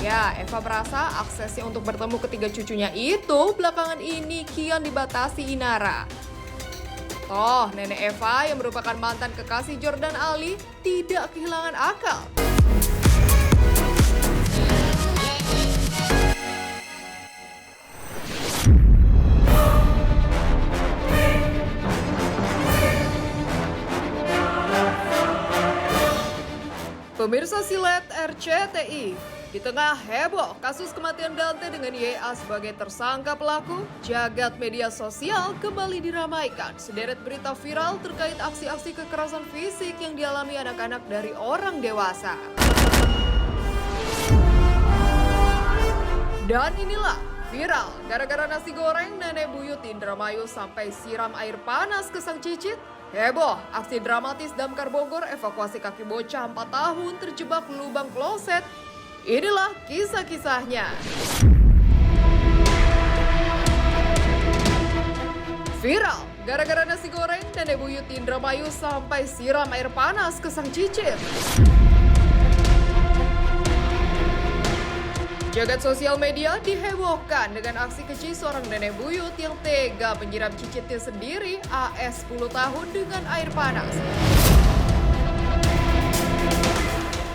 Ya, Eva merasa aksesnya untuk bertemu ketiga cucunya itu belakangan ini kian dibatasi Inara. Toh, nenek Eva yang merupakan mantan kekasih Jordan Ali tidak kehilangan akal. Pemirsa Silet RCTI, di tengah heboh kasus kematian Dante dengan YA sebagai tersangka pelaku, jagat media sosial kembali diramaikan sederet berita viral terkait aksi-aksi kekerasan fisik yang dialami anak-anak dari orang dewasa. Dan inilah viral, gara-gara nasi goreng nenek buyut di Indramayu sampai siram air panas ke sang cicit. Heboh, aksi dramatis Damkar Bogor evakuasi kaki bocah 4 tahun terjebak lubang kloset. Inilah kisah-kisahnya. Viral, gara-gara nasi goreng nenek buyut di Indramayu sampai siram air panas ke sang cicit. Jagat sosial media dihebohkan dengan aksi keji seorang nenek buyut yang tega menyiram cicitnya sendiri AS 10 tahun dengan air panas.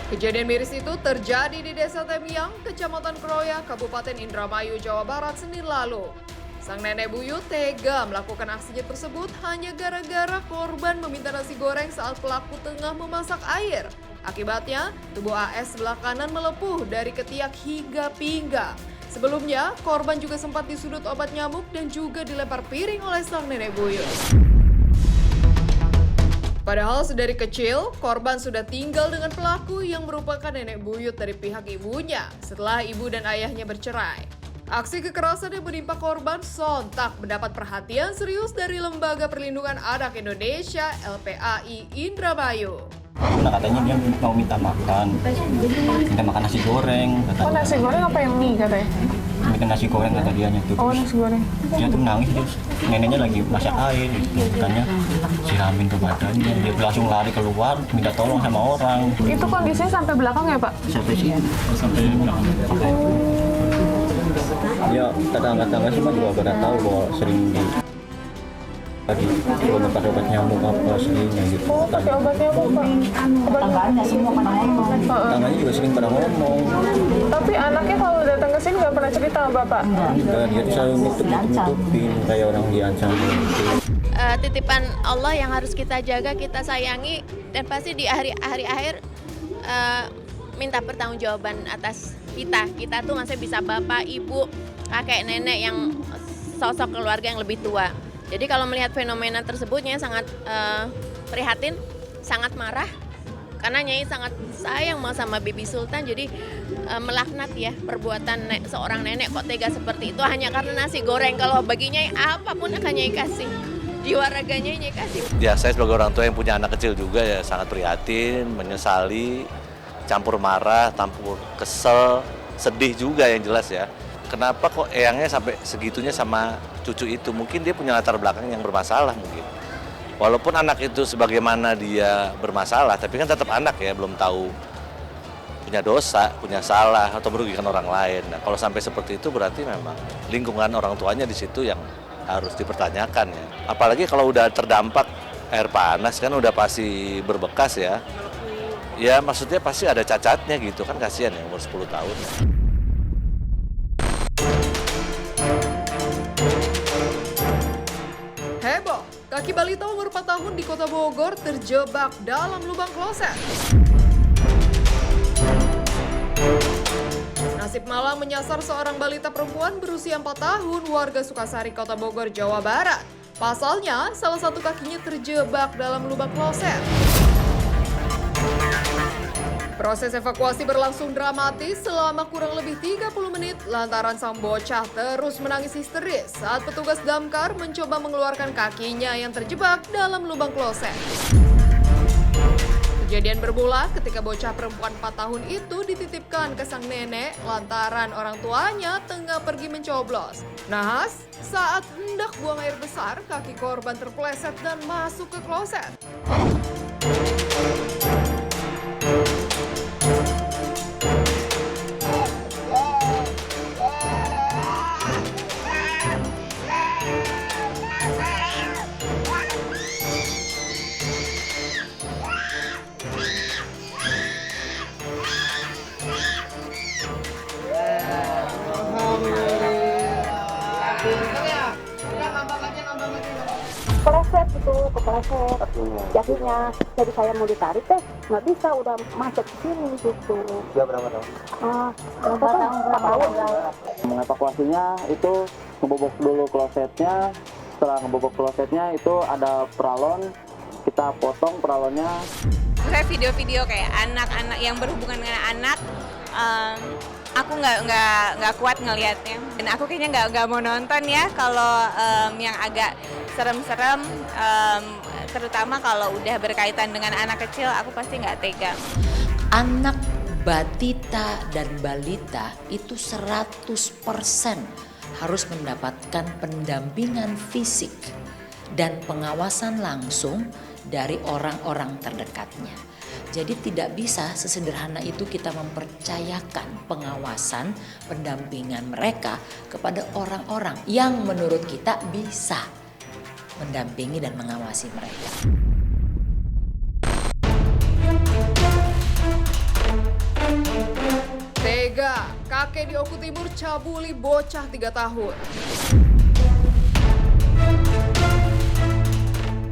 Kejadian miris itu terjadi di Desa Temiang, Kecamatan Kroya, Kabupaten Indramayu, Jawa Barat, Senin lalu. Sang nenek buyut tega melakukan aksinya tersebut hanya gara-gara korban meminta nasi goreng saat pelaku tengah memasak air. Akibatnya, tubuh AS sebelah kanan melepuh dari ketiak hingga pinggang. Sebelumnya, korban juga sempat disudut obat nyamuk dan juga dilempar piring oleh sang nenek buyut. Padahal sedari kecil, korban sudah tinggal dengan pelaku yang merupakan nenek buyut dari pihak ibunya setelah ibu dan ayahnya bercerai. Aksi kekerasan yang menimpa korban sontak mendapat perhatian serius dari Lembaga Perlindungan Anak Indonesia LPAI Indramayu. Nah, katanya dia mau minta makan nasi goreng. Katanya. Oh, nasi goreng apa yang mie katanya? Minta nasi goreng kata dia tuh. Oh, nasi goreng. Dia tuh nangis, terus neneknya lagi masak air gitu. Katanya siramin ke badannya. Dia langsung lari keluar minta tolong sama orang. Itu kondisinya sampai belakang ya, Pak? Sampai belakang. Ya, tetangga-tetangga semua juga pada tahu bahwa sering pakai obat nyamuk apa seringnya gitu. Oh, pakai obat nyamuk, Pak? Tetangganya semua pada ngomong. Tetangganya juga sering pada ngomong. Tapi anaknya kalau datang ke sini nggak pernah cerita sama Bapak? Enggak, dia tuh selalu nutupin kayak orang diancam gitu. Titipan Allah yang harus kita jaga, kita sayangi, dan pasti di hari akhir minta pertanggungjawaban atas kita. Kita tuh masih bisa bapak, ibu, kakek, nenek yang sosok keluarga yang lebih tua. Jadi kalau melihat fenomena tersebutnya sangat prihatin, sangat marah, karena Nyai sangat sayang sama Bibi Sultan. Jadi melaknat ya perbuatan seorang nenek kok tega seperti itu hanya karena nasi goreng. Kalau bagi Nyai apapun akan Nyai kasih, jiwa raganya Nyai kasih. Ya, saya sebagai orang tua yang punya anak kecil juga ya sangat prihatin, menyesali, campur marah, campur kesel, sedih juga yang jelas ya. Kenapa kok eyangnya sampai segitunya sama cucu itu? Mungkin dia punya latar belakang yang bermasalah mungkin. Walaupun anak itu sebagaimana dia bermasalah, tapi kan tetap anak ya, belum tahu punya dosa, punya salah, atau merugikan orang lain. Nah, kalau sampai seperti itu berarti memang lingkungan orang tuanya di situ yang harus dipertanyakan ya. Apalagi kalau udah terdampak air panas kan udah pasti berbekas ya. Ya maksudnya pasti ada cacatnya gitu kan, kasihan ya umur 10 tahun. Heboh, kaki balita umur 4 tahun di Kota Bogor terjebak dalam lubang kloset. Nasib malang menyasar seorang balita perempuan berusia 4 tahun warga Sukasari, Kota Bogor, Jawa Barat. Pasalnya, salah satu kakinya terjebak dalam lubang kloset. Proses evakuasi berlangsung dramatis selama kurang lebih 30 menit lantaran sang bocah terus menangis histeris saat petugas damkar mencoba mengeluarkan kakinya yang terjebak dalam lubang kloset. Kejadian bermula ketika bocah perempuan 4 tahun itu dititipkan ke sang nenek lantaran orang tuanya tengah pergi mencoblos. Nahas, saat hendak buang air besar, kaki korban terpeleset dan masuk ke kloset. itu kepleset jadinya. Jadi saya mau ditarik nggak bisa, udah macet ke sini gitu. Dia berapa tahun? 4 tahun. Mengevakuasinya itu ngebobok dulu klosetnya. Setelah ngebobok klosetnya itu ada peralon, kita potong peralonnya. Saya video-video kayak anak-anak yang berhubungan dengan anak, aku nggak kuat ngelihatnya. Dan aku kayaknya nggak mau nonton ya kalau yang agak serem-serem, terutama kalau udah berkaitan dengan anak kecil, aku pasti nggak tega. Anak batita dan balita itu 100% harus mendapatkan pendampingan fisik dan pengawasan langsung dari orang-orang terdekatnya. Jadi tidak bisa sesederhana itu kita mempercayakan pengawasan, pendampingan mereka kepada orang-orang yang menurut kita bisa mendampingi dan mengawasi mereka. Tega, kakek di Oku Timur cabuli bocah 3 tahun.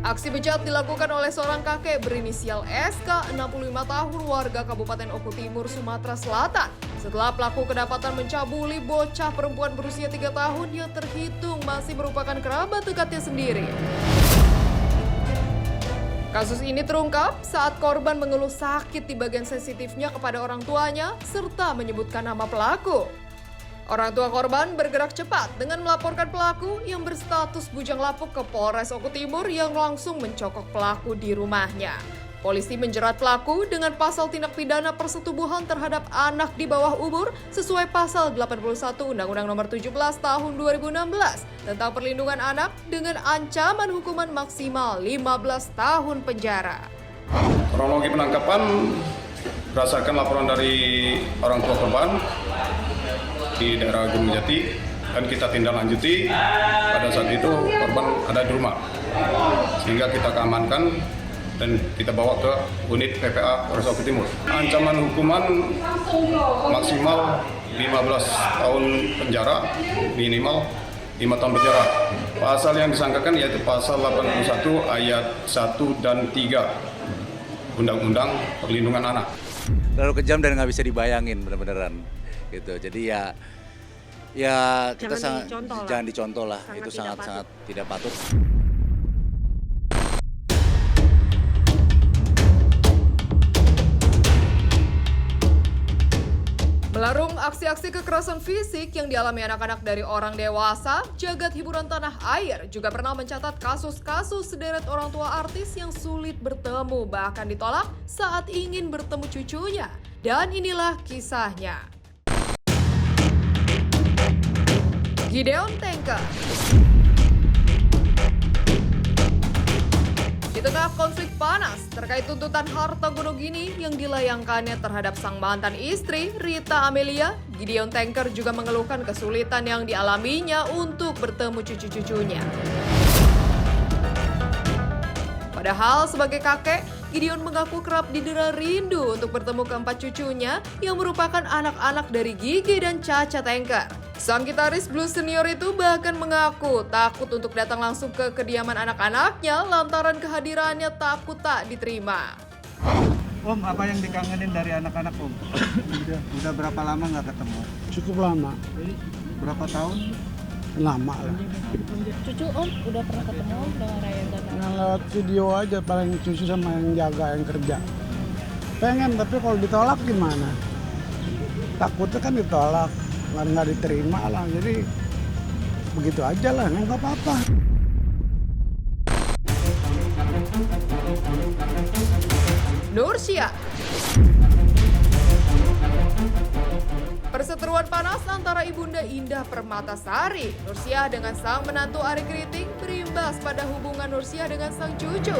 Aksi bejat dilakukan oleh seorang kakek berinisial SK, 65 tahun, warga Kabupaten Oku Timur, Sumatera Selatan. Setelah pelaku kedapatan mencabuli bocah perempuan berusia 3 tahun yang terhitung masih merupakan kerabat dekatnya sendiri. Kasus ini terungkap saat korban mengeluh sakit di bagian sensitifnya kepada orang tuanya serta menyebutkan nama pelaku. Orang tua korban bergerak cepat dengan melaporkan pelaku yang berstatus bujang lapuk ke Polres Oku Timur yang langsung mencokok pelaku di rumahnya. Polisi menjerat pelaku dengan pasal tindak pidana persetubuhan terhadap anak di bawah umur sesuai pasal 81 Undang-Undang Nomor 17 Tahun 2016 tentang perlindungan anak dengan ancaman hukuman maksimal 15 tahun penjara. Kronologi penangkapan berdasarkan laporan dari orang tua korban di daerah Gunung Jati dan kita tindak lanjuti. Pada saat itu korban ada di rumah sehingga kita keamankan dan kita bawa ke unit PPA Polres Oku Timur. Ancaman hukuman maksimal 15 tahun penjara, minimal 5 tahun penjara. Pasal yang disangkakan yaitu pasal 81 ayat 1 dan 3 Undang-Undang Perlindungan Anak. Terlalu kejam dan nggak bisa dibayangin bener-beneran gitu. Jadi ya kita jangan dicontoh lah. Itu sangat tidak patut. Melarung aksi-aksi kekerasan fisik yang dialami anak-anak dari orang dewasa, jagat hiburan tanah air juga pernah mencatat kasus-kasus sederet orang tua artis yang sulit bertemu bahkan ditolak saat ingin bertemu cucunya. Dan inilah kisahnya. Gideon Tanker. Di tengah konflik panas terkait tuntutan harta gunung gini yang dilayangkannya terhadap sang mantan istri, Rita Amelia, Gideon Tanker juga mengeluhkan kesulitan yang dialaminya untuk bertemu cucu-cucunya. Padahal sebagai kakek, Gideon mengaku kerap didera rindu untuk bertemu keempat cucunya yang merupakan anak-anak dari Gigi dan Caca Tanker. Sang gitaris blues senior itu bahkan mengaku takut untuk datang langsung ke kediaman anak-anaknya lantaran kehadirannya takut tak diterima. Om, apa yang dikangenin dari anak-anak Om? Udah berapa lama nggak ketemu? Cukup lama. Berapa tahun? Lama lah. Cucu Om udah pernah ketemu dengan Raya Gana? Yang lewat video aja paling cucu sama yang jaga, yang kerja. Pengen, tapi kalau ditolak gimana? Takutnya kan ditolak. Nggak diterima lah, jadi begitu aja lah, nggak apa-apa. Nursia. Perseteruan panas antara Ibunda Indah Permatasari, Nursia dengan sang menantu Ari Kriting berimbas pada hubungan Nursia dengan sang cucu.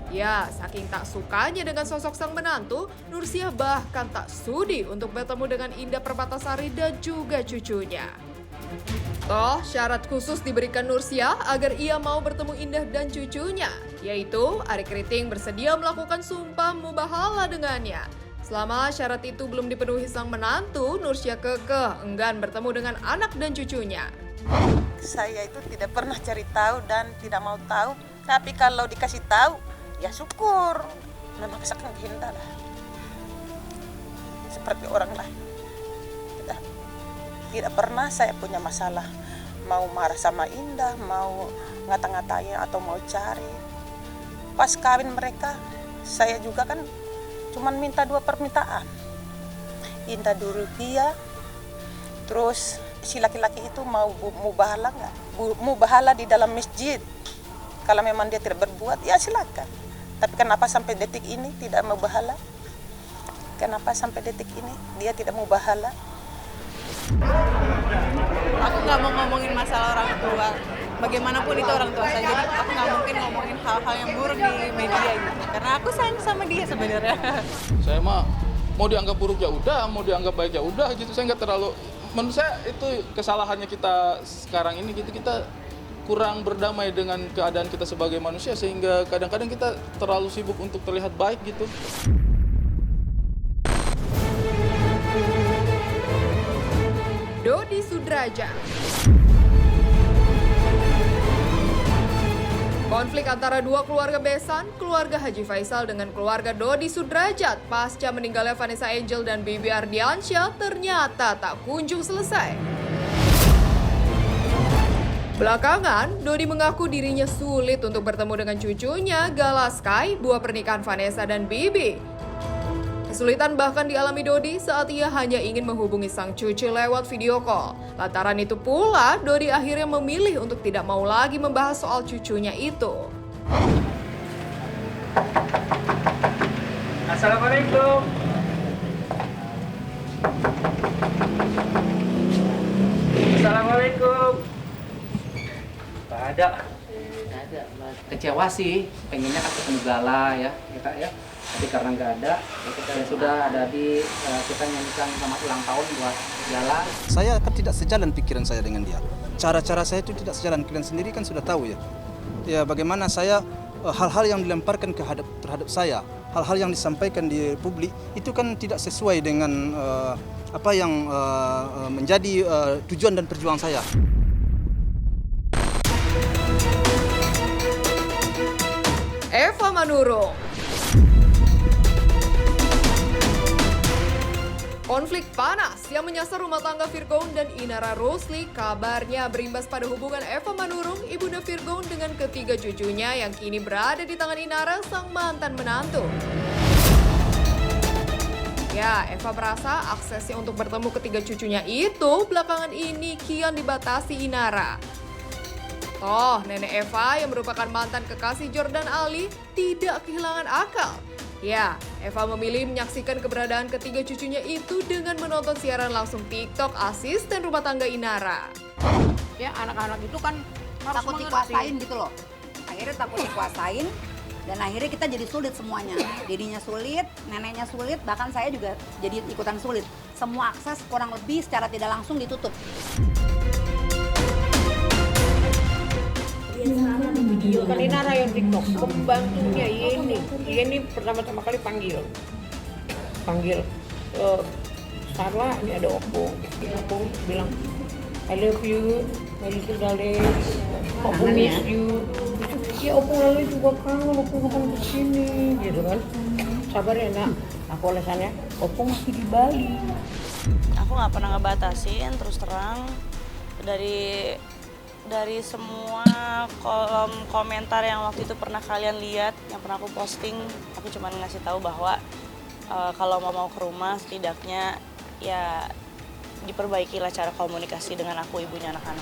Ya, saking tak sukanya dengan sosok sang menantu, Nursia bahkan tak sudi untuk bertemu dengan Indah Permatasari dan juga cucunya. Toh, syarat khusus diberikan Nursia agar ia mau bertemu Indah dan cucunya, yaitu Ari Kriting bersedia melakukan sumpah mubahala dengannya. Selama syarat itu belum dipenuhi sang menantu, Nursia kekeh enggan bertemu dengan anak dan cucunya. Saya itu tidak pernah cari tahu dan tidak mau tahu. Tapi kalau dikasih tahu, ya syukur. Memaksakan kehendak lah. Seperti orang lain. Tidak pernah saya punya masalah. Mau marah sama Indah, mau ngata-ngatain atau mau cari. Pas kawin mereka, saya juga kan cuman minta 2 permintaan. Indah Rupiah, terus si laki-laki itu mau mubahala nggak? Mubahala di dalam masjid. Kalau memang dia tidak berbuat, ya silakan. Tapi kenapa sampai detik ini tidak mubahala? Kenapa sampai detik ini dia tidak mubahala? Aku nggak mau ngomongin masalah orang tua. Bagaimanapun itu orang tua saya. Jadi aku nggak mungkin ngomongin hal-hal yang buruk di media gitu. Karena aku sayang sama dia sebenarnya. Saya mah mau dianggap buruk ya udah, mau dianggap baik ya udah gitu. Saya nggak terlalu. Menurut saya itu kesalahannya kita sekarang ini gitu, kita kurang berdamai dengan keadaan kita sebagai manusia sehingga kadang-kadang kita terlalu sibuk untuk terlihat baik gitu. Dodi Sudrajat. Konflik antara 2 keluarga besan, keluarga Haji Faisal dengan keluarga Dodi Sudrajat pasca meninggalnya Vanessa Angel dan Bibi Ardiansyah ternyata tak kunjung selesai. Belakangan, Dodi mengaku dirinya sulit untuk bertemu dengan cucunya, Gala Sky, buah pernikahan Vanessa dan Bibi. Kesulitan bahkan dialami Dodi saat ia hanya ingin menghubungi sang cucu lewat video call. Lantaran itu pula, Dodi akhirnya memilih untuk tidak mau lagi membahas soal cucunya itu. Assalamualaikum. Assalamualaikum. Gak ada. Kecewa sih, pengennya kan ketemu Gala ya Kak ya. Tapi karena nggak ada, ya sudah ada di kita nyanyikan selamat ulang tahun buat Gala. Saya kan tidak sejalan pikiran saya dengan dia. Cara-cara saya itu tidak sejalan, kalian sendiri kan sudah tahu ya. Ya bagaimana saya hal-hal yang dilemparkan terhadap saya, hal-hal yang disampaikan di publik itu kan tidak sesuai dengan apa yang menjadi tujuan dan perjuangan saya. Eva Manurung. Konflik panas yang menyasar rumah tangga Virgon dan Inara Rosli kabarnya berimbas pada hubungan Eva Manurung, ibunda Virgon dengan ketiga cucunya yang kini berada di tangan Inara, sang mantan menantu. Ya, Eva merasa aksesnya untuk bertemu ketiga cucunya itu belakangan ini kian dibatasi Inara. Toh, nenek Eva yang merupakan mantan kekasih Jordan Ali tidak kehilangan akal. Ya, Eva memilih menyaksikan keberadaan ketiga cucunya itu dengan menonton siaran langsung TikTok asisten rumah tangga Inara. Ya, anak-anak itu kan takut dikuasain gitu loh. Akhirnya takut dikuasain dan akhirnya kita jadi sulit semuanya. Dirinya sulit, neneknya sulit, bahkan saya juga jadi ikutan sulit. Semua akses kurang lebih secara tidak langsung ditutup. Kan Inara yang TikTok, pembantunya ini pertama-tama kali panggil Sarla, ini ada Oppo bilang I love you, my little darling, Oppo miss you. Ya Oppo lalu juga kangen, Oppo bukan kesini gitu kan. Sabar ya nak, aku alasannya Oppo masih di Bali. Aku nggak pernah ngebatasin, terus terang dari semua kolom komentar yang waktu itu pernah kalian lihat, yang pernah aku posting, aku cuma ngasih tahu bahwa kalau mau ke rumah setidaknya ya diperbaikilah cara komunikasi dengan aku, ibunya anak-anak.